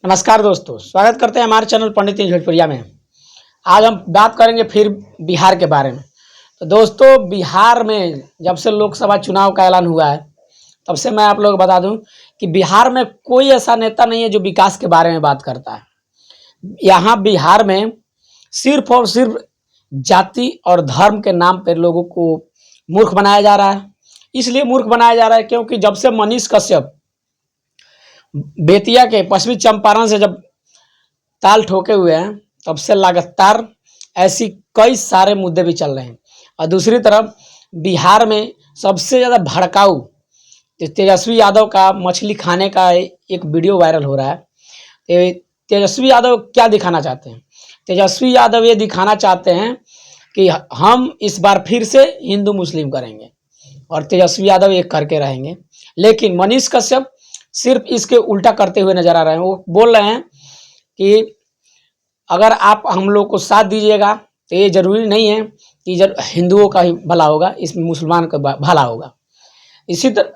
नमस्कार दोस्तों, स्वागत करते हैं हमारे चैनल पंडित झोटपुरिया में। आज हम बात करेंगे फिर बिहार के बारे में। तो दोस्तों, बिहार में जब से लोकसभा चुनाव का ऐलान हुआ है तब से मैं आप लोगों को बता दूं कि बिहार में कोई ऐसा नेता नहीं है जो विकास के बारे में बात करता है। यहाँ बिहार में सिर्फ और सिर्फ जाति और धर्म के नाम पर लोगों को मूर्ख बनाया जा रहा है। इसलिए मूर्ख बनाया जा रहा है क्योंकि जब से मनीष कश्यप बेतिया के पश्चिमी चंपारण से जब ताल ठोके हुए हैं तब से लगातार ऐसी कई सारे मुद्दे भी चल रहे हैं। और दूसरी तरफ बिहार में सबसे ज़्यादा भड़काऊ तेजस्वी यादव का मछली खाने का एक वीडियो वायरल हो रहा है। तेजस्वी यादव क्या दिखाना चाहते हैं? तेजस्वी यादव ये दिखाना चाहते हैं कि हम इस बार फिर से हिंदू मुस्लिम करेंगे और तेजस्वी यादव ये करके रहेंगे। लेकिन मनीष कश्यप सिर्फ इसके उल्टा करते हुए नजर आ रहे हैं। वो बोल रहे हैं कि अगर आप हम लोग को साथ दीजिएगा तो ये जरूरी नहीं है कि हिंदुओं का ही भला होगा, इसमें मुसलमान का भला होगा। इसी तरह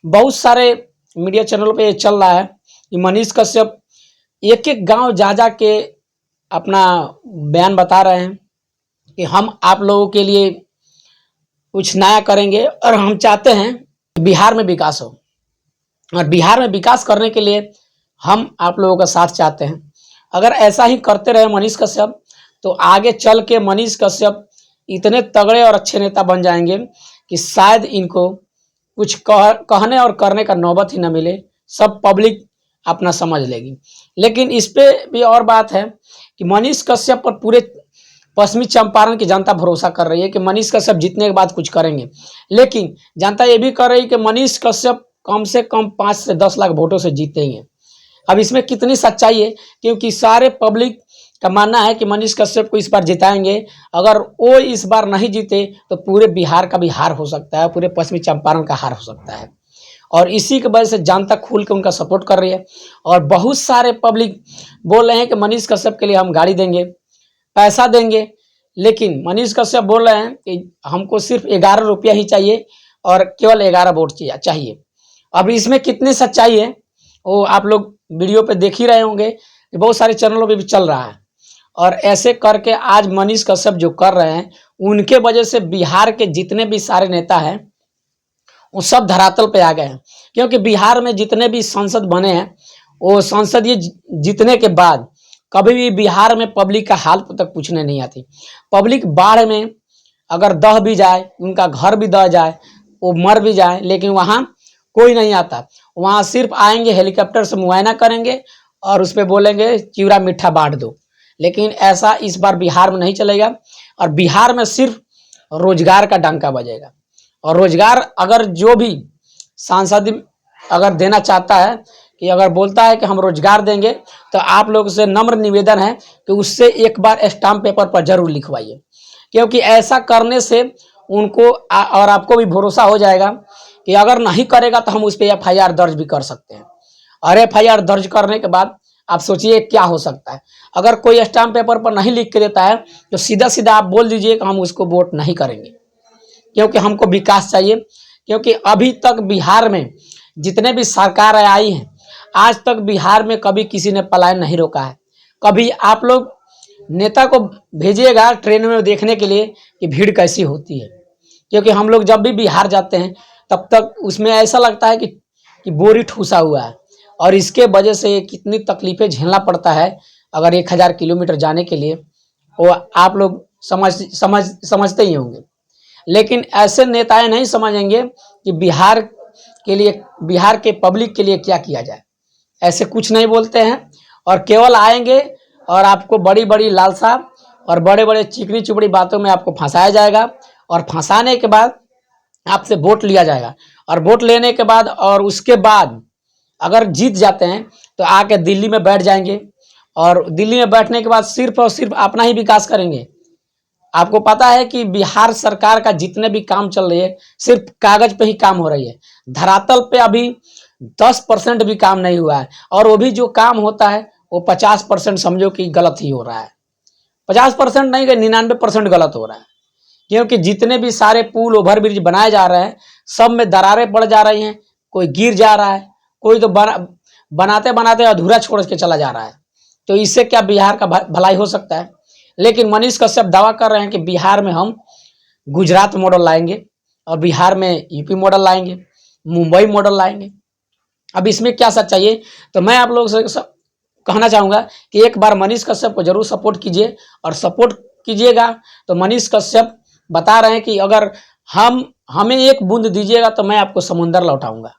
बहुत सारे मीडिया चैनलों पे ये चल रहा है कि मनीष कश्यप एक एक गांव जा के अपना बयान बता रहे हैं कि हम आप लोगों के लिए कुछ नया करेंगे और हम चाहते हैं कि बिहार में विकास हो। और बिहार में विकास करने के लिए हम आप लोगों का साथ चाहते हैं। अगर ऐसा ही करते रहे मनीष कश्यप तो आगे चल के मनीष कश्यप इतने तगड़े और अच्छे नेता बन जाएंगे कि शायद इनको कुछ कहने और करने का नौबत ही न मिले, सब पब्लिक अपना समझ लेगी। लेकिन इस पे भी और बात है कि मनीष कश्यप पर पूरे पश्चिमी चंपारण की जनता भरोसा कर रही है कि मनीष कश्यप जीतने के बाद कुछ करेंगे। लेकिन जनता ये भी कर रही है कि मनीष कश्यप कम से कम 5 से 10 लाख वोटों से जीतेंगे। अब इसमें कितनी सच्चाई है, क्योंकि सारे पब्लिक का मानना है कि मनीष कश्यप को इस बार जिताएंगे। अगर वो इस बार नहीं जीते तो पूरे बिहार का भी हार हो सकता है, पूरे पश्चिमी चंपारण का हार हो सकता है। और इसी की वजह से जनता खुल के उनका सपोर्ट कर रही है। और बहुत सारे पब्लिक बोल रहे हैं कि मनीष कश्यप के लिए हम गाड़ी देंगे, पैसा देंगे। लेकिन मनीष कश्यप बोल रहे हैं कि हमको सिर्फ 11 रुपया ही चाहिए और केवल 11 वोट चाहिए। अब इसमें कितनी सच्चाई है वो आप लोग वीडियो पे देख ही रहे होंगे कि बहुत सारे चैनलों पे भी चल रहा है। और ऐसे करके आज मनीष कश्यप जो कर रहे हैं उनके वजह से बिहार के जितने भी सारे नेता हैं वो सब धरातल पे आ गए हैं। क्योंकि बिहार में जितने भी सांसद बने हैं वो सांसद ये जीतने के बाद कभी भी बिहार में पब्लिक का हाल तक पूछने नहीं आती। पब्लिक बाढ़ में अगर दह भी जाए, उनका घर भी दह जाए, वो मर भी जाए, लेकिन वहाँ कोई नहीं आता। वहाँ सिर्फ आएंगे, हेलीकॉप्टर से मुआयना करेंगे और उस पर बोलेंगे चिवड़ा मीठा बांट दो। लेकिन ऐसा इस बार बिहार में नहीं चलेगा। और बिहार में सिर्फ रोजगार का डंका बजेगा। और रोजगार अगर जो भी सांसद अगर देना चाहता है कि अगर बोलता है कि हम रोजगार देंगे तो आप लोग से नम्र निवेदन है कि उससे एक बार स्टाम्प पेपर पर जरूर लिखवाइए। क्योंकि ऐसा करने से उनको और आपको भी भरोसा हो जाएगा कि अगर नहीं करेगा तो हम उस पर FIR दर्ज भी कर सकते हैं। और FIR दर्ज करने के बाद आप सोचिए क्या हो सकता है। अगर कोई स्टाम्प पेपर पर नहीं लिख के देता है तो सीधा सीधा आप बोल दीजिए कि हम उसको वोट नहीं करेंगे, क्योंकि हमको विकास चाहिए। क्योंकि अभी तक बिहार में जितने भी सरकारें आई हैं आज तक बिहार में कभी किसी ने पलायन नहीं रोका है। कभी आप लोग नेता को भेजिएगा ट्रेन में देखने के लिए कि भीड़ कैसी होती है। क्योंकि हम लोग जब भी बिहार जाते हैं तब तक उसमें ऐसा लगता है कि बोरी ठूसा हुआ है। और इसके वजह से कितनी तकलीफें झेलना पड़ता है अगर 1000 किलोमीटर जाने के लिए, वो आप लोग समझते ही होंगे। लेकिन ऐसे नेताएं नहीं समझेंगे कि बिहार के पब्लिक के लिए क्या किया जाए। ऐसे कुछ नहीं बोलते हैं और केवल आएंगे और आपको बड़ी बड़ी लालसा और बड़े बड़े चिकनी चुपड़ी बातों में आपको फंसाया जाएगा। और फंसाने के बाद आपसे वोट लिया जाएगा। और वोट लेने के बाद और उसके बाद अगर जीत जाते हैं तो आके दिल्ली में बैठ जाएंगे। और दिल्ली में बैठने के बाद सिर्फ और सिर्फ अपना ही विकास करेंगे। आपको पता है कि बिहार सरकार का जितने भी काम चल रही है सिर्फ कागज पे ही काम हो रही है। धरातल पे अभी 10% भी काम नहीं हुआ है। और वो भी जो काम होता है वो 50% समझो कि गलत ही हो रहा है। 50% नहीं, 99% गलत हो रहा है। क्योंकि जितने भी सारे पुल ओवर ब्रिज बनाए जा रहे हैं सब में दरारें पड़ जा रही हैं, कोई गिर जा रहा है, कोई तो बनाते बनाते अधूरा छोड़ के चला जा रहा है। तो इससे क्या बिहार का भलाई हो सकता है? लेकिन मनीष कश्यप दावा कर रहे हैं कि बिहार में हम गुजरात मॉडल लाएंगे और बिहार में यूपी मॉडल लाएंगे, मुंबई मॉडल लाएंगे। अब इसमें क्या सच्चाई है? तो मैं आप लोगों से कहना चाहूँगा कि एक बार मनीष कश्यप को जरूर सपोर्ट कीजिए, और सपोर्ट कीजिएगा तो मनीष कश्यप बता रहे हैं कि अगर हमें एक बूंद दीजिएगा तो मैं आपको समुंदर लौटाऊंगा।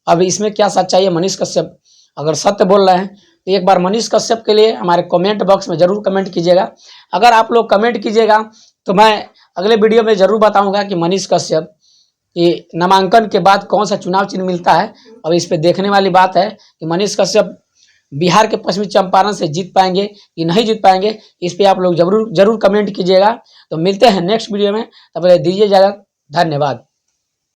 अब इसमें क्या सच्चाई है? मनीष कश्यप अगर सत्य बोल रहे हैं तो एक बार मनीष कश्यप के लिए हमारे कमेंट बॉक्स में जरूर कमेंट कीजिएगा। अगर आप लोग कमेंट कीजिएगा तो मैं अगले वीडियो में जरूर बताऊंगा कि मनीष कश्यप ये नामांकन के बाद कौन सा चुनाव चिन्ह मिलता है। और इस पे देखने वाली बात है कि मनीष कश्यप बिहार के पश्चिमी चंपारण से जीत पाएंगे कि नहीं जीत पाएंगे। इस पे आप लोग जरूर कमेंट कीजिएगा। तो मिलते हैं नेक्स्ट वीडियो में, तब तक दीजिए इजाजत। धन्यवाद।